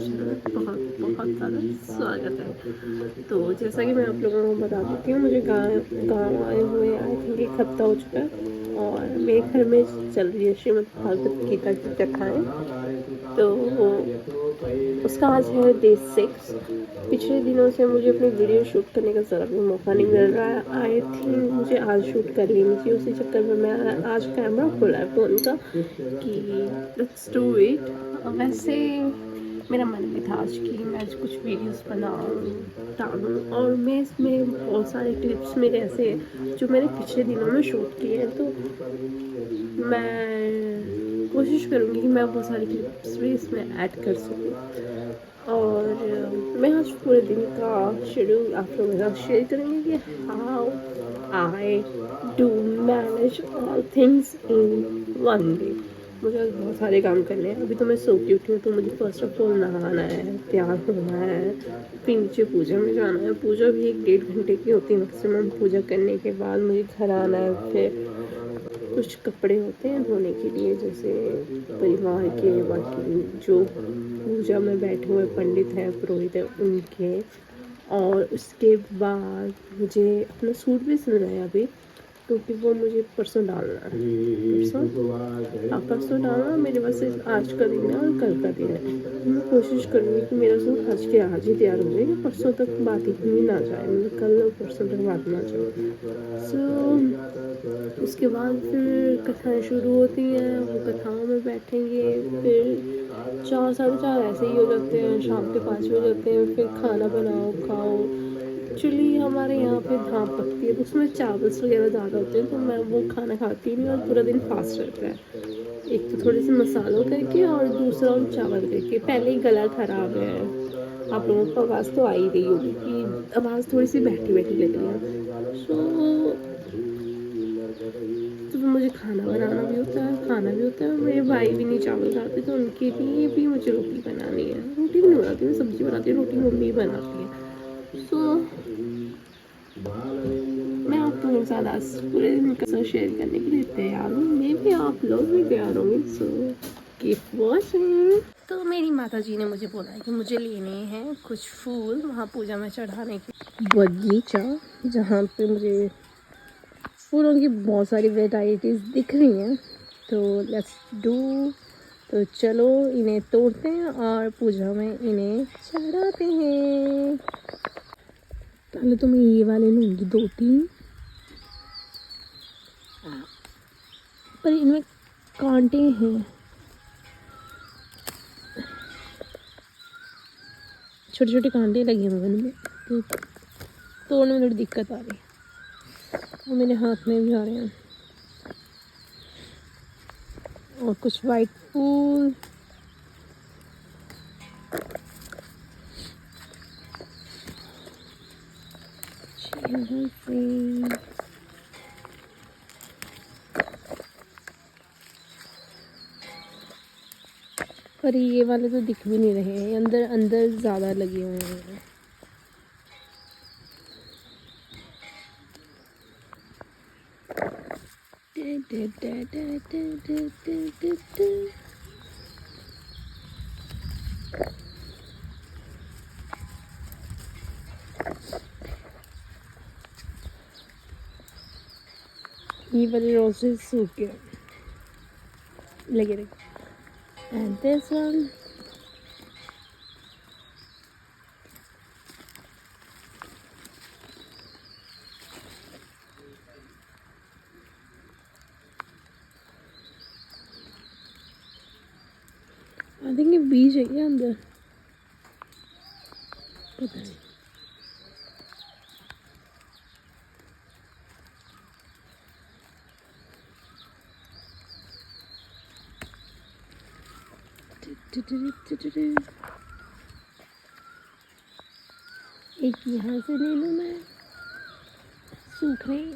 Channel बहुत बहुत ज़्यादा स्वागत है। तो जैसा कि मैं आप लोगों को बता देती हूँ, मुझे गाँव आए हुए आई थिंक 1 हफ्ता हो चुका है और मेरे घर में चल रही है श्रीमद् भागवत गीता की कथाएँ। तो उसका आज है डे 6। पिछले दिनों से मुझे अपनी वीडियो शूट करने का ज़रा भी मौका नहीं मिल रहा है। आई थिंक मुझे आज शूट कर लेनी चाहिए, उसी चक्कर में मैं आज कैमरा खोला है फ़ोन का कि लेट्स डू इट। वैसे मेरा मन भी था आज कि मैं आज कुछ वीडियोस बनाऊँ, डालूँ और मैं इसमें बहुत सारे क्लिप्स मेरे ऐसे हैं जो मैंने पिछले दिनों में शूट किए हैं। तो मैं कोशिश करूँगी कि मैं बहुत सारी क्लिप्स भी इसमें ऐड कर सकूँ। और मैं आज पूरे दिन का शेड्यूल आप लोगों के साथ शेयर करूँगी कि how I do manage all things in one day. मुझे आज बहुत सारे काम करने हैं। अभी तो मैं सो के उठी हूँ, तो मुझे फर्स्ट ऑफ ऑल नहाना है, तैयार होना है, फिर नीचे पूजा में जाना है। पूजा भी 1-1.5 घंटे की होती है मैक्सिमम। पूजा करने के बाद मुझे घर आना है, फिर कुछ कपड़े होते हैं धोने के लिए, जैसे परिवार के, बाकी जो पूजा में बैठे हुए पंडित हैं, पुरोहित हैं, उनके। और उसके बाद मुझे अपना सूट भी सिलना है अभी, क्योंकि वो मुझे परसों डालना है। परसों डालना मेरे पास सिर्फ आज का दिन है और कल का दिन है। मैं कोशिश करूँगी कि मेरा सूट आज के आज ही तैयार हो जाए, कि परसों तक बात ही ना जाए, मतलब कल और परसों तक बात ना जाए। उसके बाद फिर कथाएँ शुरू होती हैं, वो कथाओं में बैठेंगे। फिर 4 साढ़े 4 ऐसे ही हो जाते हैं, शाम के 5 बज जाते हैं। फिर खाना बनाओ, खाओ। एक्चुअली हमारे यहाँ पे धाम पकती है, तो उसमें चावल्स वगैरह ज़्यादा होते हैं, तो मैं वो खाना खाती नहीं और पूरा दिन फास्ट रहता है। एक तो थोड़े से मसालों करके और दूसरा उन चावल करके। पहले ही गला ख़राब है, आप लोगों को आवाज़ तो आ ही रही होगी कि आवाज़ थोड़ी सी बैठी बैठी लग रही है। तो मुझे खाना बनाना भी होता है, खाना भी होता है। मेरे भाई भी नहीं चावल खाते, तो उनके लिए भी मुझे रोटी बनानी है। रोटी भी नहीं बनाती मैं, सब्ज़ी बनाती हूँ, रोटी मम्मी ही बनाती है। सो मैं आप लोगों के साथ आज पूरे दिन का सब शेयर करने के लिए तैयार हूँ। मे भी आप लोग भी तैयार होंगे। So keep watching. तो मेरी माता जी ने मुझे बोला है कि मुझे लेने हैं कुछ फूल वहाँ पूजा में चढ़ाने के। बगीचा, जहाँ पे मुझे फूलों की बहुत सारी वेराइटीज़ दिख रही हैं। तो लेट्स डू। तो चलो इन्हें तोड़ते हैं और पूजा में इन्हें चढ़ाते हैं। पहले तो मैं ये वाले लूँगी 2-3, पर इनमें कांटे हैं, छोटे छोटे कांटे लगे हुए हैं इनमें, तो तोड़ने में थोड़ी दिक्कत आ रही है। और मेरे हाथ में भी आ रहे हैं। और कुछ वाइट फूल, यहाँ से पर ये वाले तो दिख भी नहीं रहे हैं, अंदर अंदर ज़्यादा लगे हुए हैं। ये वाले रोजेस सूख गए लगे रहे। And this one, I think ये बीज है क्या अंदर, पता नहीं। एक यहाँ से ले लूँ मैं, सूख रही।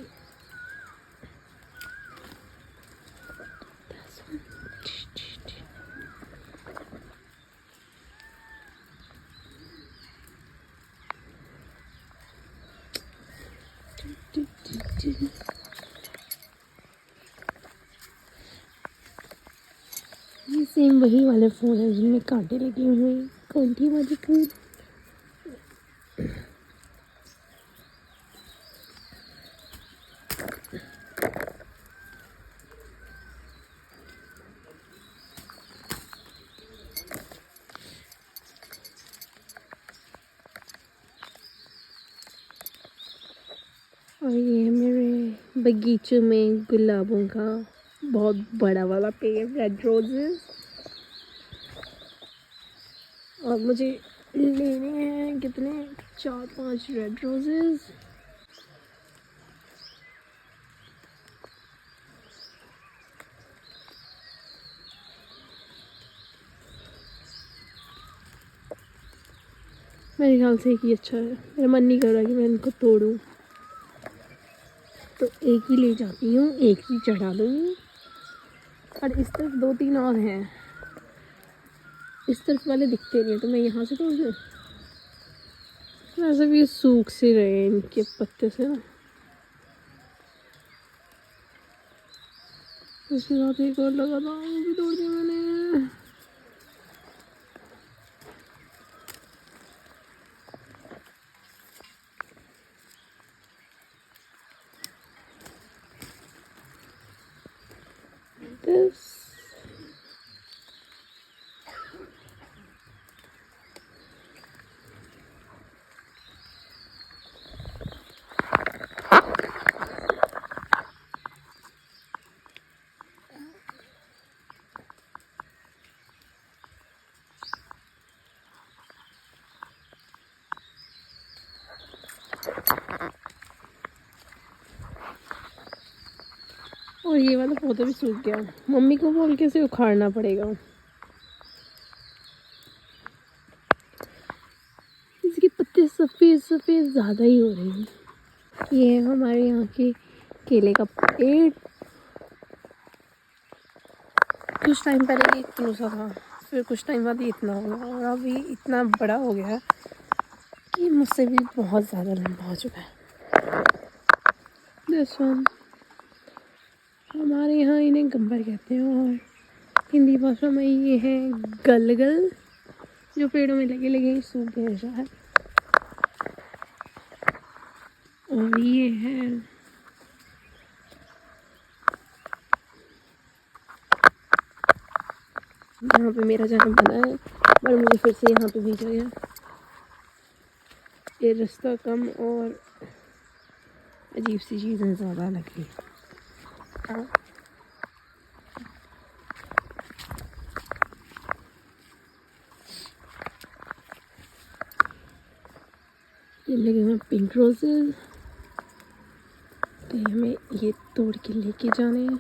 ये सेम वही वाले फूल हैं जिनमें कांटे लगे हुए हैं। कौन थी हमारी क्वीन? और ये मेरे बगीचे में गुलाबों का बहुत बड़ा वाला पेड़, रेड रोजेस। और मुझे लेने हैं कितने, 4-5 रेड रोजेस। मेरे ख्याल से एक ही अच्छा है, मेरा मन नहीं कर रहा कि मैं इनको तोड़ूं, तो एक ही ले जाती हूँ, एक ही चढ़ा दूँगी। और इस तरफ 2-3 और हैं, इस तरफ वाले दिखते नहीं, तो मैं यहाँ से तोड़ दूँ। वैसे भी सूख से रहे इनके पत्ते से ना। उसके साथ एक और लगा था, वो भी तोड़ दिया मैंने। This. और ये वाला पौधा भी सूख गया, मम्मी को बोल के इसे उखाड़ना पड़ेगा। इसके पत्ते सफ़ेद सफ़ेद ज़्यादा ही हो रहे हैं। ये है हमारे यहाँ के केले का पेड़। कुछ टाइम पहले ये इतना सा था, फिर कुछ टाइम बाद ये इतना हो गया, और अभी इतना बड़ा हो गया कि मुझसे भी बहुत ज़्यादा लंबा हो चुका है। दिस वन, हमारे यहाँ इन्हें गंबर कहते हैं, और हिंदी भाषा में ये है गलगल, जो पेड़ों में लगे लगे सूख गए शायद। और ये है यहाँ पे मेरा जन्म बना है, पर मुझे फिर से यहाँ पे भेजा गया। ये रास्ता कम और अजीब सी चीज़ें ज़्यादा लग रही। ये लगे हुए पिंक रोजेस, तो हमें ये तोड़ के लेके जाने हैं।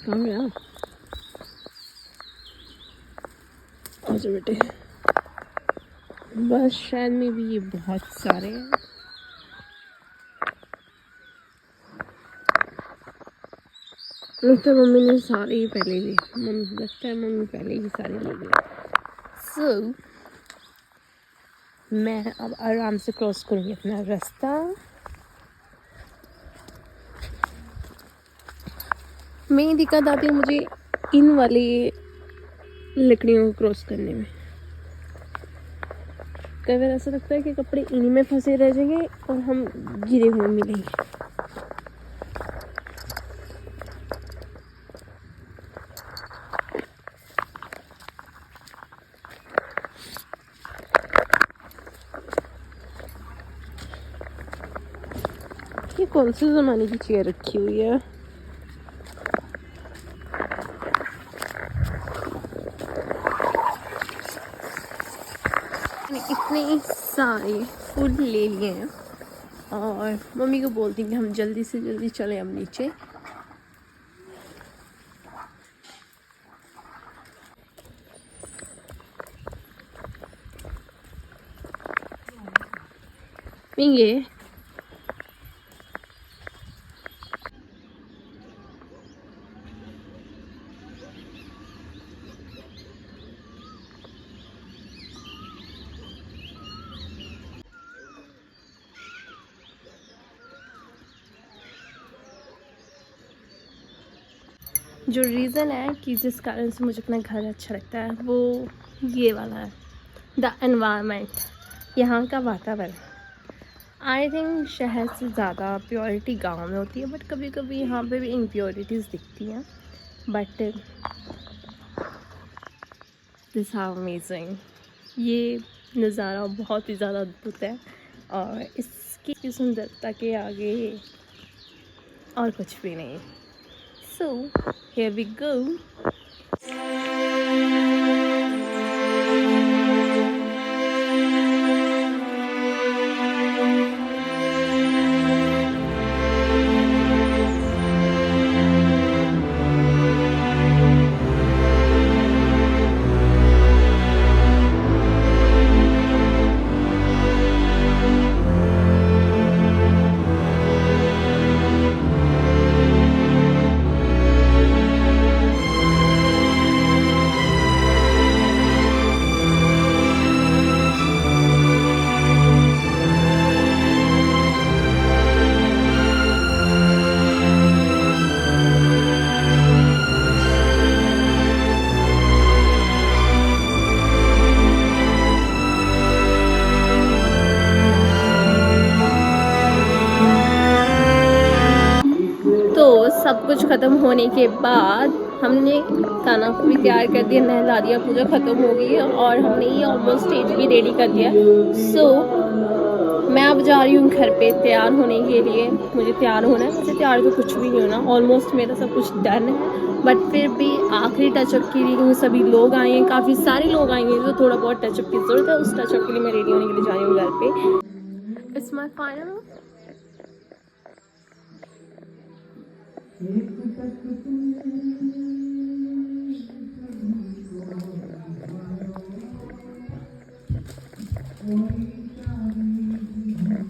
कहाँ गया? आजा बेटे, बस शायद में भी ये बहुत सारे हैं। लगता है मम्मी ने सारे ही पहले लिए, लगता है मम्मी पहले ही सारे ले गए। सो मैं अब आराम से क्रॉस करूँगी अपना रास्ता। मेन दिक्कत आती है मुझे इन वाली लकड़ियों को क्रॉस करने में। कई बार ऐसा लगता है कि कपड़े इन्हीं में फंसे रह जाएंगे और हम गिरे हुए मिलेंगे। ये कौन से ज़माने की चेयर रखी हुई है? इतने सारे फूल ले लिए हैं और मम्मी को बोलती हैं कि हम जल्दी से जल्दी चलें अब नीचे। ये जो रीज़न है कि जिस कारण से मुझे अपना घर अच्छा लगता है वो ये वाला है, द एनवायरनमेंट, यहाँ का वातावरण। आई थिंक शहर से ज़्यादा प्योरिटी गांव में होती है, बट कभी कभी यहाँ पे भी इम्प्योरिटीज़ दिखती हैं। बट दिस हाउ अमेजिंग, ये नज़ारा बहुत ही ज़्यादा अद्भुत है और इसकी सुंदरता के आगे और कुछ भी नहीं। So here we go. सब कुछ ख़त्म होने के बाद हमने खाना भी तैयार कर दिया, नहला दिया, पूजा ख़त्म हो गई है और हमने ये ऑलमोस्ट स्टेज भी रेडी कर दिया। सो मैं अब जा रही हूँ घर पे तैयार होने के लिए। मुझे तैयार होना है, वैसे तैयार तो कुछ भी नहीं होना, ऑलमोस्ट मेरा सब कुछ डन है, बट फिर भी आखिरी टचअप के लिए क्योंकि सभी लोग आए हैं, काफ़ी सारे लोग आएंगे, तो थोड़ा बहुत टचअप की ज़रूरत है। उस टचअप के लिए मैं रेडी होने के लिए जा रही हूँ घर पे। It's my final.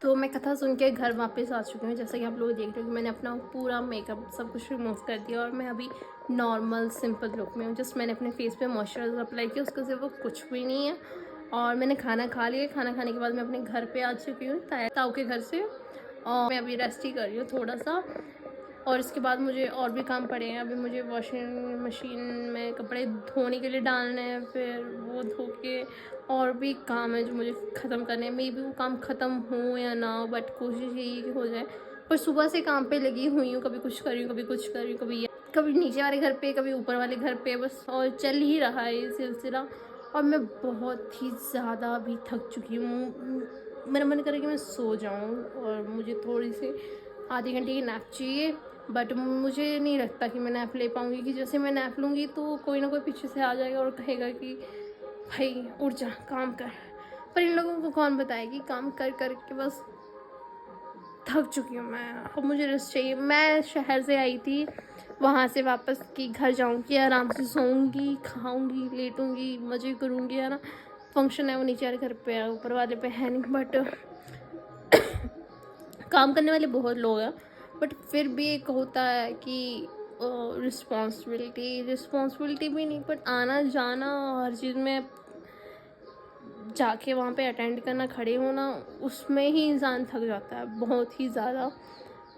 तो मैं कथा सुन के घर वापस आ चुकी हूँ। जैसा कि आप लोग देख रहे हो कि मैंने अपना पूरा मेकअप सब कुछ रिमूव कर दिया और मैं अभी नॉर्मल सिंपल लुक में हूँ। जस्ट मैंने अपने फेस पे मॉइस्चराइजर अप्लाई किया, उसके सिवा कुछ भी नहीं है। और मैंने खाना खा लिया। खाना खाने के बाद मैं अपने घर पे आ चुकी हूँ, ताऊ के घर से, और मैं अभी रेस्ट ही कर रही हूँ थोड़ा सा। और इसके बाद मुझे और भी काम पड़े हैं। अभी मुझे वॉशिंग मशीन में कपड़े धोने के लिए डालने हैं, फिर वो धो के और भी काम है जो मुझे ख़त्म करने हैं। मे बी वो काम ख़त्म हो या ना हो, बट कोशिश यही कि हो जाए। पर सुबह से काम पे लगी हुई हूँ, कभी कुछ कर रही हूँ, कभी कुछ कर रही हूँ, कभी नीचे वाले घर पे, कभी ऊपर वाले घर पे, बस और चल ही रहा है ये सिलसिला। और मैं बहुत ही ज़्यादा अभी थक चुकी हूँ। मेरा मन करे कि मैं सो जाऊँ और मुझे थोड़ी सी आधे घंटे की नैप चाहिए, बट मुझे नहीं लगता कि मैं नैप ले पाऊँगी। कि जैसे मैं नैप लूँगी तो कोई ना कोई पीछे से आ जाएगा और कहेगा कि भाई उठ जा, काम कर। पर इन लोगों को कौन बताए कि काम कर कर के बस थक चुकी हूँ मैं। अब मुझे रेस्ट चाहिए। मैं शहर से आई थी, वहाँ से वापस कि घर जाऊँगी, आराम से सोऊंगी, खाऊंगी, लेटूंगी, मज़े करूँगी, है ना। फंक्शन है वो नीचे वाले घर पे है, ऊपर वाले पे है नहीं, बट काम करने वाले बहुत लोग हैं, बट फिर भी एक होता है कि रिस्पॉन्सिबिलिटी भी नहीं, बट आना जाना हर चीज़ में जाके वहाँ पे अटेंड करना, खड़े होना, उसमें ही इंसान थक जाता है बहुत ही ज़्यादा।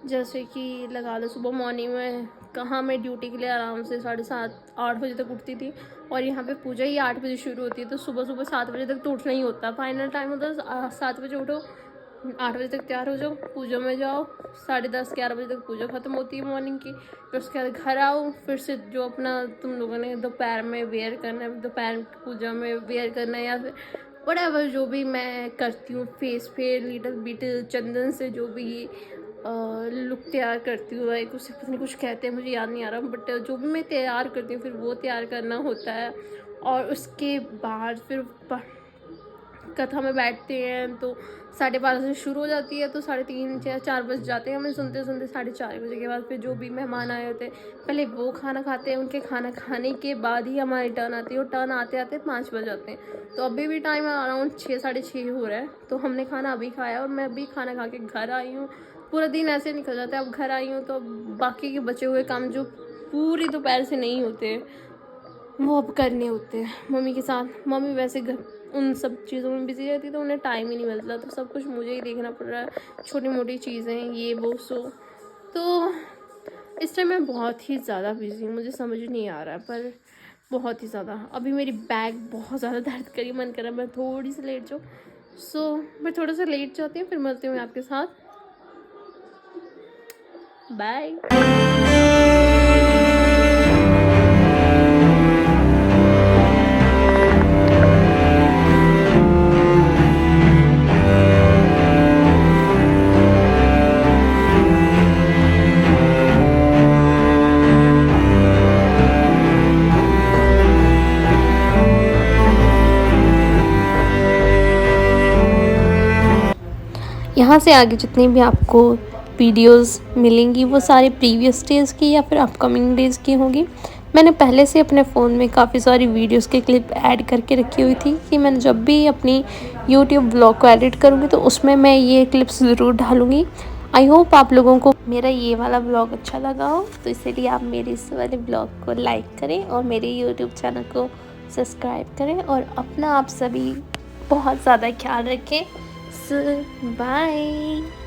जैसे कि लगा लो सुबह मॉर्निंग में कहाँ मैं ड्यूटी के लिए आराम से 7:30-8 बजे तक उठती थी, और यहाँ पे पूजा ही 8 बजे शुरू होती है, तो सुबह सुबह 7 बजे तक तो उठना ही होता है। फाइनल टाइम होता है 7 बजे उठो, 8 बजे तक तैयार हो जाओ, पूजा में जाओ, 10:30-11 बजे तक पूजा ख़त्म होती है मॉर्निंग की। फिर उसके बाद घर आओ, फिर से जो अपना तुम लोगों ने दोपहर में वेयर करना है, दोपहर की पूजा में वेयर करना है, या फिर व्हाटएवर जो भी मैं करती हूँ, फेस पे लिटिल बिट चंदन से जो भी लुक तैयार करती हूँ, एक उसे पता नहीं कुछ कहते हैं, मुझे याद नहीं आ रहा, बट जो भी मैं तैयार करती हूँ फिर वो तैयार करना होता है। और उसके बाद फिर कथा में बैठते हैं तो 5:30 से शुरू हो जाती है, तो 3:30-4 बज जाते हैं हमें सुनते सुनते। 4:30 बजे के बाद फिर जो भी मेहमान आए होते हैं पहले वो खाना खाते हैं, उनके खाना खाने के बाद ही हमारी टर्न आती है, और टर्न आते आते 5 बज जाते हैं। तो अभी भी टाइम अराउंड 6-6:30 हो रहा है, तो हमने खाना अभी खाया और मैं अभी खाना खा के घर आई हूँ। पूरा दिन ऐसे निकल जाता है। अब घर आई हूँ तो अब बाकी के बचे हुए काम जो पूरी दोपहर से नहीं होते वो अब करने होते हैं मम्मी के साथ। मम्मी वैसे घर उन सब चीज़ों में बिजी रहती है, तो उन्हें टाइम ही नहीं मिलता, तो सब कुछ मुझे ही देखना पड़ रहा है, छोटी मोटी चीज़ें ये वो सो। तो इस टाइम मैं बहुत ही ज़्यादा बिजी हूँ, मुझे समझ नहीं आ रहा है, पर बहुत ही ज़्यादा। अभी मेरी बैक बहुत ज़्यादा दर्द करी, मन कर रहा है मैं थोड़ी सी लेट जाऊँ। मैं थोड़ा सा लेट जाती हूँ, फिर मिलती हूँ आपके साथ। बाय। यहाँ से आगे जितनी भी आपको वीडियोस मिलेंगी वो सारे प्रीवियस डेज़ की या फिर अपकमिंग डेज़ की होंगी। मैंने पहले से अपने फ़ोन में काफ़ी सारी वीडियोस के क्लिप ऐड करके रखी हुई थी कि मैं जब भी अपनी यूट्यूब ब्लॉग को एडिट करूँगी तो उसमें मैं ये क्लिप्स ज़रूर डालूँगी। आई होप आप लोगों को मेरा ये वाला ब्लॉग अच्छा लगा हो, तो इसलिए आप मेरे इस वाले ब्लॉग को लाइक करें और मेरे यूट्यूब चैनल को सब्सक्राइब करें, और अपना आप सभी बहुत ज़्यादा ख्याल रखें। So, bye.